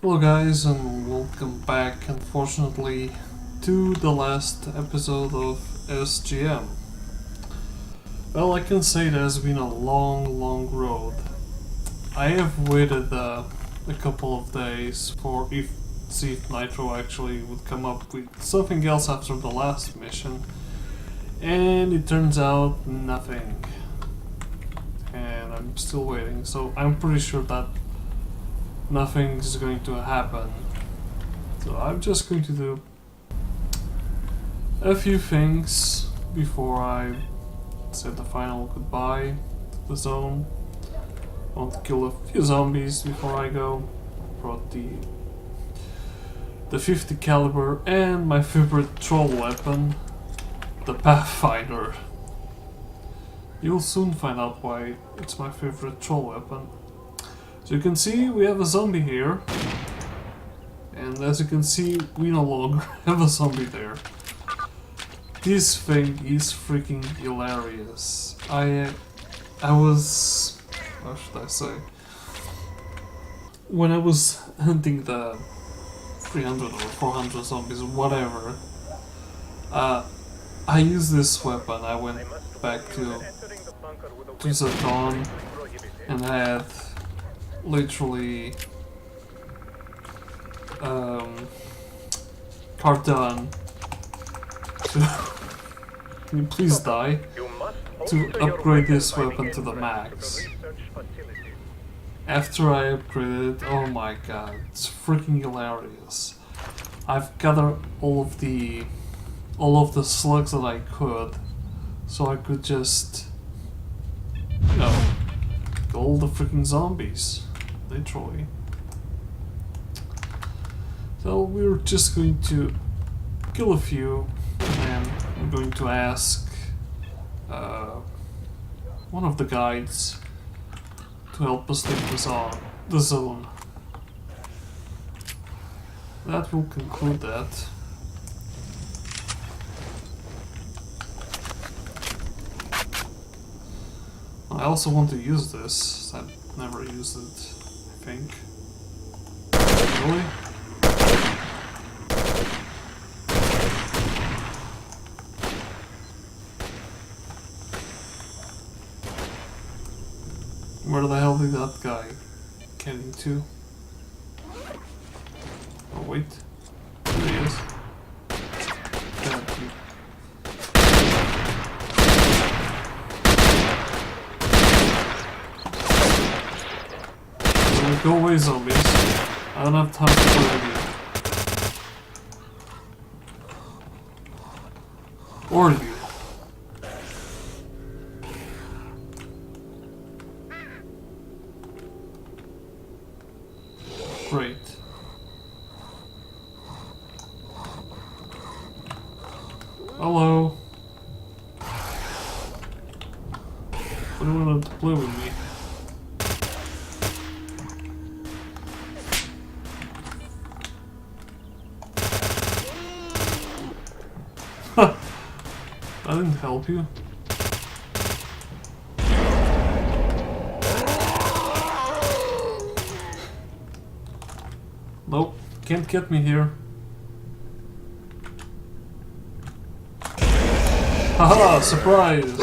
Hello guys and welcome back, unfortunately, to the last episode of SGM. Well, I can say it has been a long road. I have waited a couple of days for see if Nitro actually would come up with something else after the last mission, and it turns out nothing. And I'm still waiting, so I'm pretty sure that nothing is going to happen. So I'm just going to do a few things before I say the final goodbye to the zone. I want to kill a few zombies before I go. Brought the 50 caliber and my favorite troll weapon, the Pathfinder. You'll soon find out why it's my favorite troll weapon. So you can see we have a zombie here, and as you can see we no longer have a zombie there. This thing is freaking hilarious. I was, how should I say, when I was hunting the 300 or 400 zombies, whatever, I used this weapon. I went back to Zaton and had literally addon to can you please die, to upgrade this weapon to the max. After I upgraded it, oh my god, it's freaking hilarious. I've gathered all of the slugs that I could, so I could just, you know, kill all the freaking zombies. Literally. So we're just going to kill a few, and then I'm going to ask one of the guides to help us leave the zone. That will conclude that. I also want to use this. I've never used it, I think. Really? Where the hell did that guy get into? Oh wait, there he is. Thank you. Go away, zombies. I don't have time to play with you. Or you. Great. Hello. What do you want to play with me? I didn't help you. Nope, can't get me here. Haha, surprise!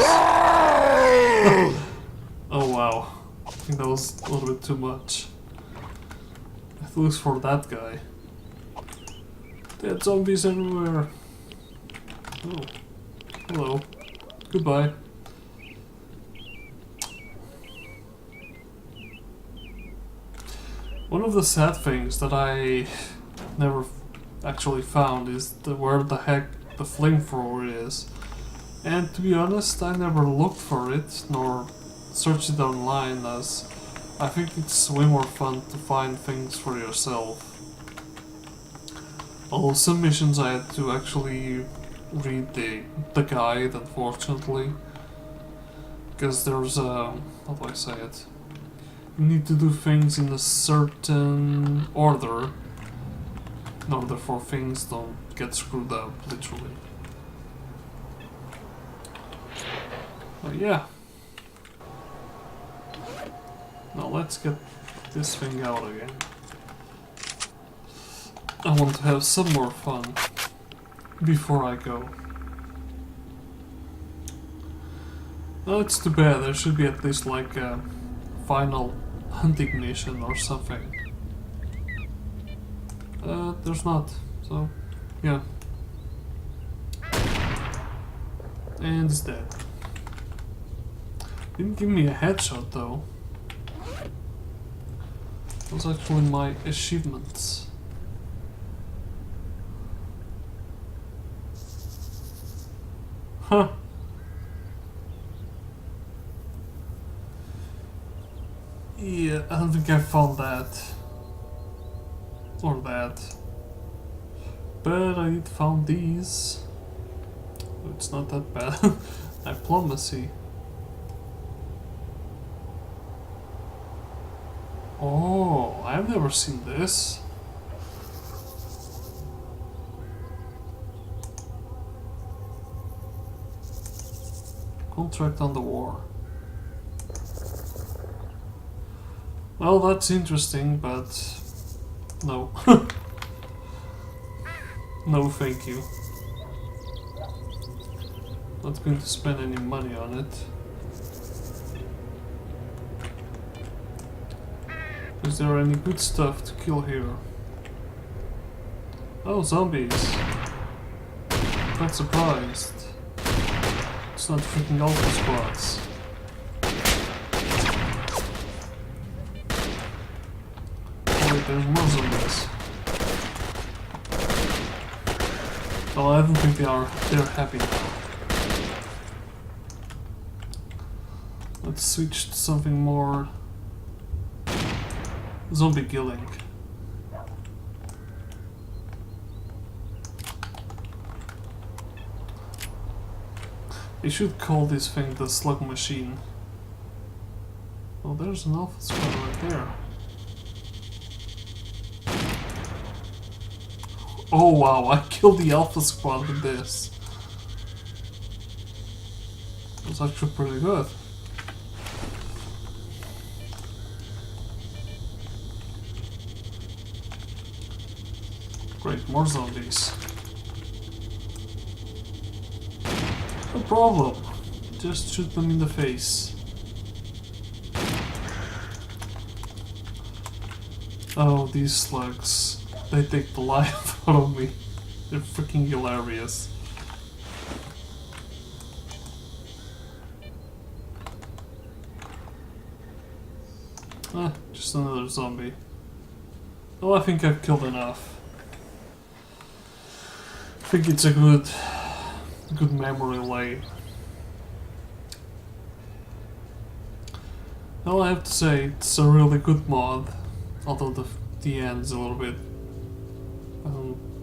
Oh wow, I think that was a little bit too much. I have to look for that guy. Dead zombies everywhere. Oh. Hello. Goodbye. One of the sad things that I never actually found is where the heck the flamethrower is. And to be honest, I never looked for it, nor searched it online, as I think it's way more fun to find things for yourself. Although some missions I had to actually read the guide, unfortunately, because there's how do I say it? You need to do things in a certain order in order for things don't get screwed up, literally. But yeah. Now let's get this thing out again. I want to have some more fun before I go. Oh, it's too bad. There should be at least like a final hunting mission or something. There's not. So, yeah. And it's dead. Didn't give me a headshot though. Those are actually my achievements. Huh. Yeah, I don't think I found that. Or that. But I found these. It's not that bad. Diplomacy. Oh, I've never seen this. Contract on the war. Well, that's interesting, but no. No, thank you. Not going to spend any money on it. Is there any good stuff to kill here? Oh, zombies. Not surprised. It's not freaking alpha squads. Oh wait, there's more zombies. Well, I don't think they're happy now. Let's switch to something more zombie killing. They should call this thing the slug machine. Oh, there's an alpha squad right there. Oh wow, I killed the alpha squad with this. That's actually pretty good. Great, more zombies. No problem. Just shoot them in the face. Oh, these slugs. They take the life out of me. They're freaking hilarious. Ah, just another zombie. Well, I think I've killed enough. I think it's a good memory lane. Well, I have to say, it's a really good mod, although the end's a little bit...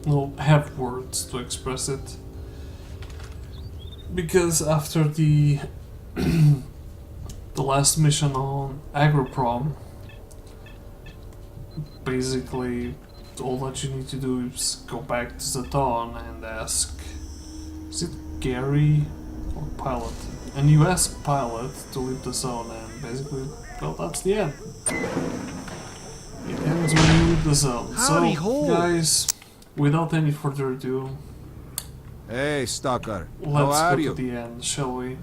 no, have words to express it. Because after the the last mission on Agroprom, basically all that you need to do is go back to the dawn and ask, is it Gary or Pilot? And you ask Pilot to leave the zone, and basically, well, that's the end. It ends when you leave the zone. Howdy So, ho. guys, without any further ado, Hey, Stalker. How let's are go you? to the end, shall we?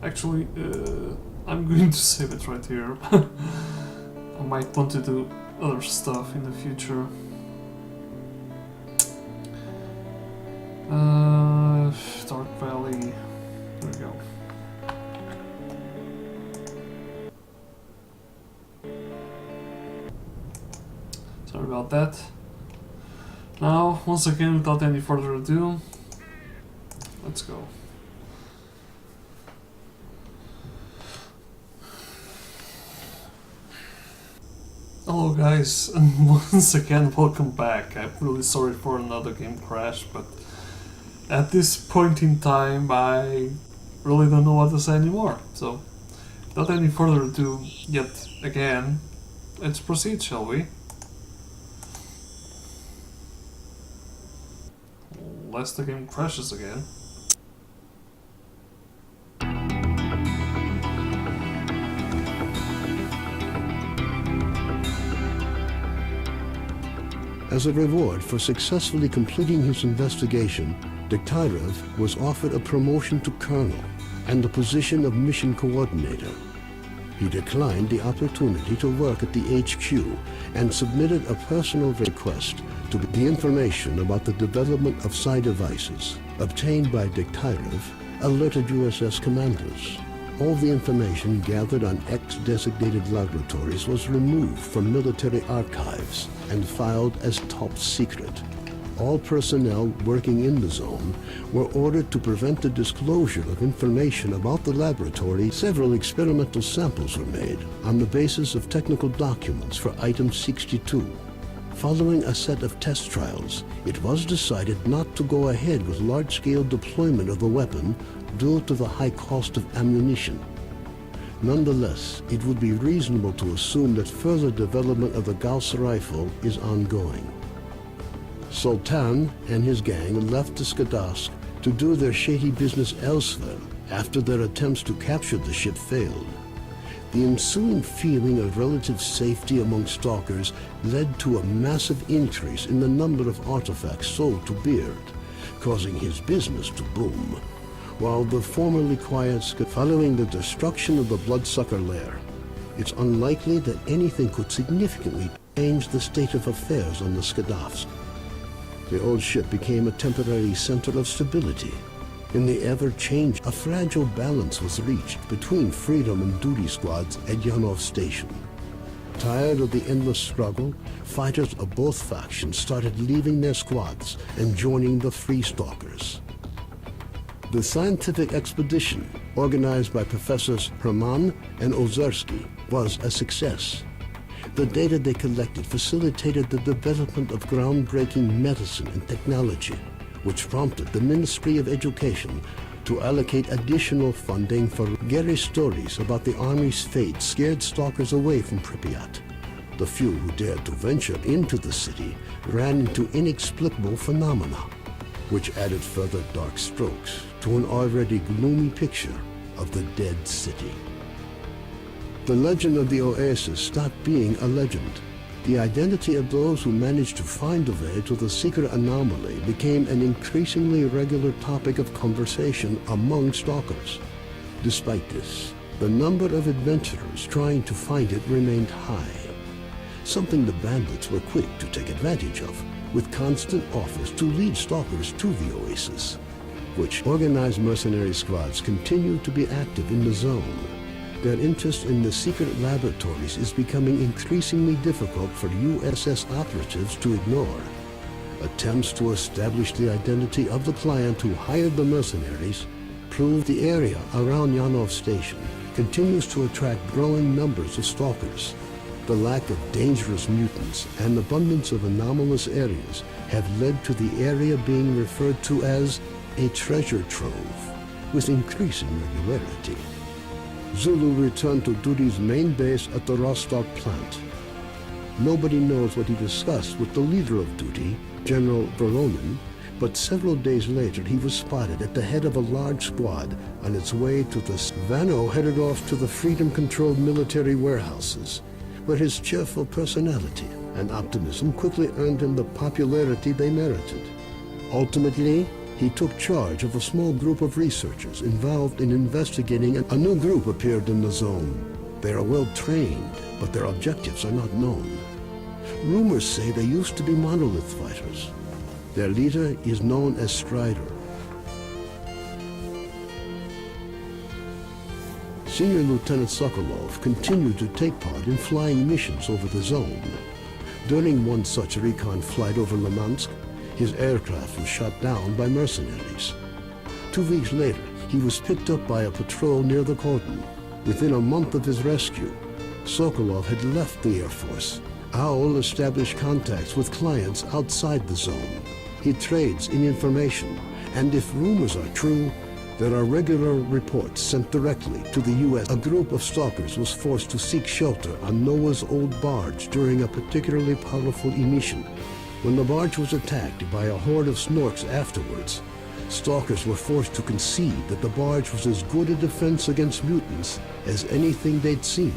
Actually, I'm going to save it right here. I might want to do other stuff in the future. Dark Valley. There we go. Sorry about that. Now, once again, without any further ado, let's go. Hello guys, and once again welcome back. I'm really sorry for another game crash, but at this point in time I really don't know what to say anymore. So, without any further ado, yet again, let's proceed, shall we? Unless the game crashes again. As a reward for successfully completing his investigation, S.T.A.L.K.E.R was offered a promotion to colonel and the position of mission coordinator. He declined the opportunity to work at the HQ and submitted a personal request to get the information about the development of psi devices obtained by S.T.A.L.K.E.R alerted USS commanders. All the information gathered on X-designated laboratories was removed from military archives and filed as top secret. All personnel working in the zone were ordered to prevent the disclosure of information about the laboratory. Several experimental samples were made on the basis of technical documents for Item 62. Following a set of test trials, it was decided not to go ahead with large-scale deployment of the weapon due to the high cost of ammunition. Nonetheless, it would be reasonable to assume that further development of the Gauss rifle is ongoing. Sultan and his gang left the Skadovsk to do their shady business elsewhere after their attempts to capture the ship failed. The ensuing feeling of relative safety among stalkers led to a massive increase in the number of artifacts sold to Beard, causing his business to boom. While the formerly quiet following the destruction of the Bloodsucker lair, it's unlikely that anything could significantly change the state of affairs on the Skadovsk. The old ship became a temporary center of stability. In the ever-changing, a fragile balance was reached between freedom and duty squads at Yanov Station. Tired of the endless struggle, fighters of both factions started leaving their squads and joining the Free Stalkers. The scientific expedition, organized by Professors Herman and Ozersky, was a success. The data they collected facilitated the development of groundbreaking medicine and technology, which prompted the Ministry of Education to allocate additional funding for Gary's stories about the Army's fate scared stalkers away from Pripyat. The few who dared to venture into the city ran into inexplicable phenomena, which added further dark strokes to an already gloomy picture of the dead city. The legend of the Oasis stopped being a legend. The identity of those who managed to find the way to the secret anomaly became an increasingly regular topic of conversation among stalkers. Despite this, the number of adventurers trying to find it remained high, something the bandits were quick to take advantage of, with constant offers to lead stalkers to the Oasis, which organized mercenary squads continue to be active in the zone. Their interest in the secret laboratories is becoming increasingly difficult for USS operatives to ignore. Attempts to establish the identity of the client who hired the mercenaries prove the area around Yanov Station continues to attract growing numbers of stalkers. The lack of dangerous mutants and abundance of anomalous areas have led to the area being referred to as a treasure trove, with increasing regularity. Zulu returned to duty's main base at the Rostov plant. Nobody knows what he discussed with the leader of duty, General Voronin, but several days later he was spotted at the head of a large squad on its way to the Vano headed off to the freedom-controlled military warehouses, where his cheerful personality and optimism quickly earned him the popularity they merited. Ultimately, he took charge of a small group of researchers involved in investigating. A new group appeared in the zone. They are well trained, but their objectives are not known. Rumors say they used to be monolith fighters. Their leader is known as Strider. Senior Lieutenant Sokolov continued to take part in flying missions over the zone. During one such recon flight over Limansk, his aircraft was shot down by mercenaries. 2 weeks later, he was picked up by a patrol near the cordon. Within a month of his rescue, Sokolov had left the Air Force. Owl established contacts with clients outside the zone. He trades in information, and if rumors are true, there are regular reports sent directly to the U.S. A group of stalkers was forced to seek shelter on Noah's old barge during a particularly powerful emission. When the barge was attacked by a horde of snorks afterwards, stalkers were forced to concede that the barge was as good a defense against mutants as anything they'd seen.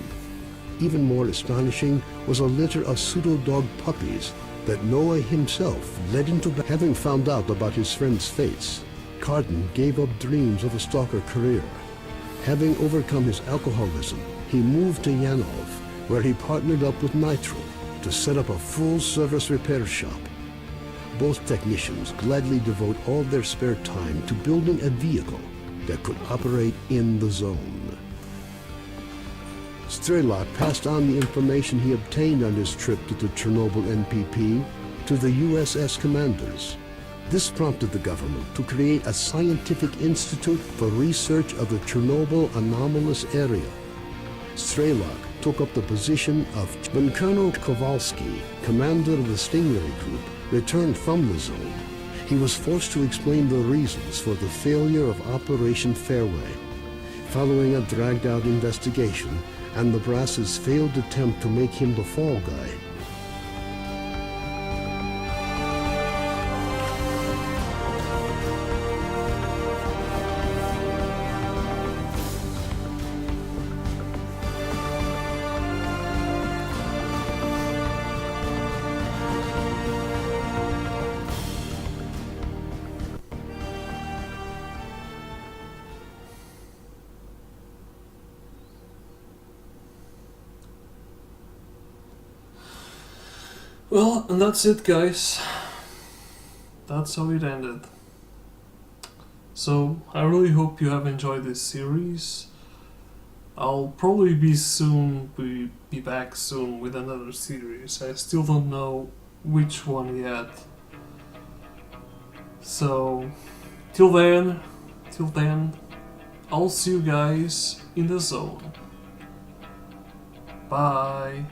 Even more astonishing was a litter of pseudo-dog puppies that Noah himself led into having found out about his friend's fates. Carden gave up dreams of a stalker career. Having overcome his alcoholism, he moved to Yanov, where he partnered up with Nitro to set up a full-service repair shop. Both technicians gladly devote all their spare time to building a vehicle that could operate in the zone. S.T.A.L.K.E.R passed on the information he obtained on his trip to the Chernobyl NPP to the USS commanders. This prompted the government to create a scientific institute for research of the Chernobyl anomalous area. S.T.A.L.K.E.R took up the position of when Colonel Kowalski, commander of the Stingray Group, returned from the zone. He was forced to explain the reasons for the failure of Operation Fairway, following a dragged-out investigation and the brass's failed attempt to make him the fall guy. Well, and that's it, guys. That's how it ended. So, I really hope you have enjoyed this series. I'll probably be back soon with another series. I still don't know which one yet. So, till then, I'll see you guys in the zone. Bye.